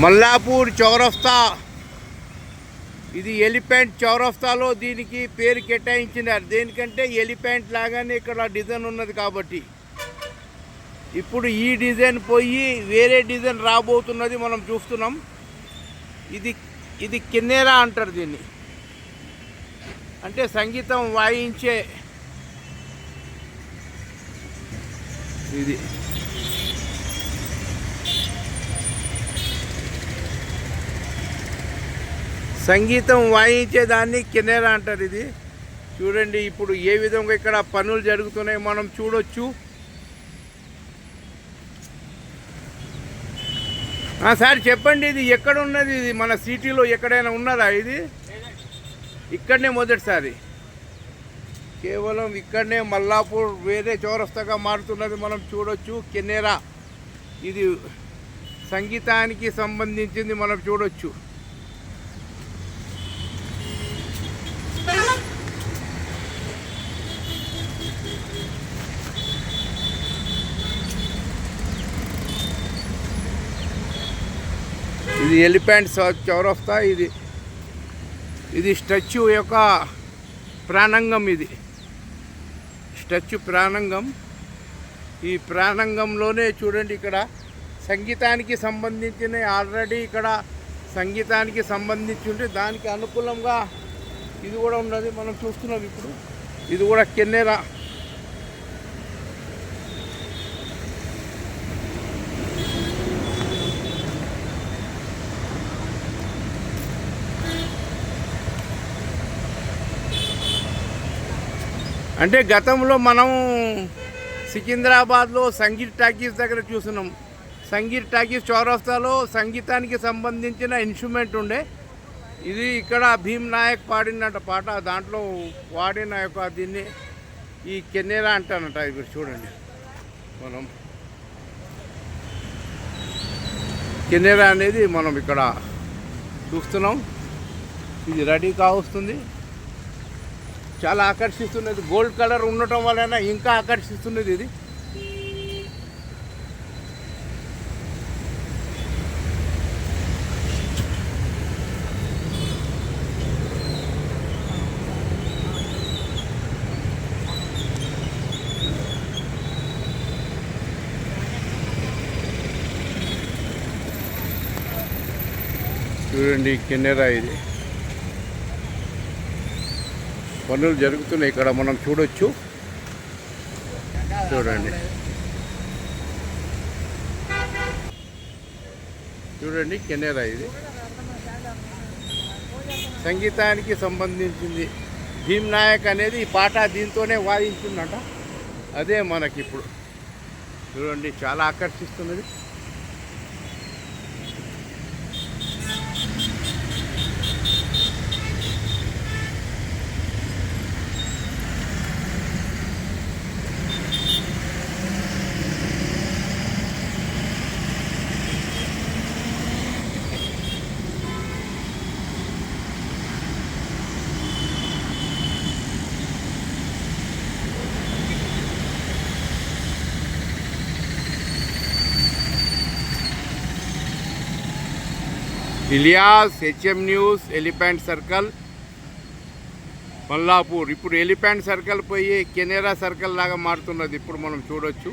మల్లాపూర్ చౌరస్తా, ఇది ఎలిఫెంట్ చౌరస్తాలో దీనికి పేరు కేటాయించినారు. దేనికంటే ఎలిఫెంట్ లాగానే ఇక్కడ డిజైన్ ఉన్నది కాబట్టి. ఇప్పుడు ఈ డిజైన్ పోయి వేరే డిజైన్ రాబోతున్నది మనం చూస్తున్నాం. ఇది కిన్నెరా అంటారు దీన్ని, అంటే సంగీతం వాయించే ఇది. సంగీతం వాయించేదాన్ని కిన్నెరా అంటారు. ఇది చూడండి ఇప్పుడు ఏ విధంగా ఇక్కడ పనులు జరుగుతున్నాయి మనం చూడొచ్చు. సార్ చెప్పండి, ఇది ఎక్కడ ఉన్నది? ఇది మన సిటీలో ఎక్కడైనా ఉన్నదా? ఇది ఇక్కడనే మొదటిసారి, కేవలం ఇక్కడనే మల్లాపూర్ వేరే చౌరస్తాగా మారుతున్నది మనం చూడొచ్చు. కిన్నెరా ఇది సంగీతానికి సంబంధించింది మనం చూడొచ్చు. ఇది ఎలిఫెంట్ చౌరస్తా. ఇది స్టాచ్యూ యొక్క ప్రాణంగం. ఇది స్టాచ్యూ ప్రాణంగం. ఈ ప్రాణంగంలోనే చూడండి ఇక్కడ సంగీతానికి సంబంధించిన ఆల్రెడీ ఇక్కడ సంగీతానికి సంబంధించి ఉంటే దానికి అనుకూలంగా ఇది కూడా ఉన్నది మనం చూస్తున్నాం. ఇప్పుడు ఇది కూడా కిన్నెరా. అంటే గతంలో మనం సికింద్రాబాద్లో సంగీత్ టాకీస్ దగ్గర చూస్తున్నాం. సంగీత్ టాకీస్ చౌరస్తాలో సంగీతానికి సంబంధించిన ఇన్స్ట్రుమెంట్ ఉండే. ఇది ఇక్కడ భీమ్ నాయక్ పాడినట పాట, దాంట్లో వాడిన యొక్క దీన్ని ఈ కిన్నెరా అంటానట. ఇప్పుడు చూడండి మనం కిన్నెరా అనేది మనం ఇక్కడ చూస్తున్నాం. ఇది రెడీ కావస్తుంది. చాలా ఆకర్షిస్తున్నది. గోల్డ్ కలర్ ఉండటం వలన ఇంకా ఆకర్షిస్తున్నది ఇది. చూడండి కిన్నెరా. ఇది పనులు జరుగుతున్నాయి ఇక్కడ మనం చూడొచ్చు. చూడండి చూడండి కిన్నెరా. ఇది సంగీతానికి సంబంధించింది. భీమ్ నాయక్ అనేది ఈ పాట దీంతోనే వాయించిందంట. అదే మనకి ఇప్పుడు చూడండి చాలా ఆకర్షిస్తున్నది. Ilyas, HM news, elephant circle, Mallapur. ఇప్పుడు ఎలిఫెంట్ సర్కిల్ పోయి కిన్నెరా సర్కిల్ లాగా మారుతున్నది ఇప్పుడు మనం చూడొచ్చు.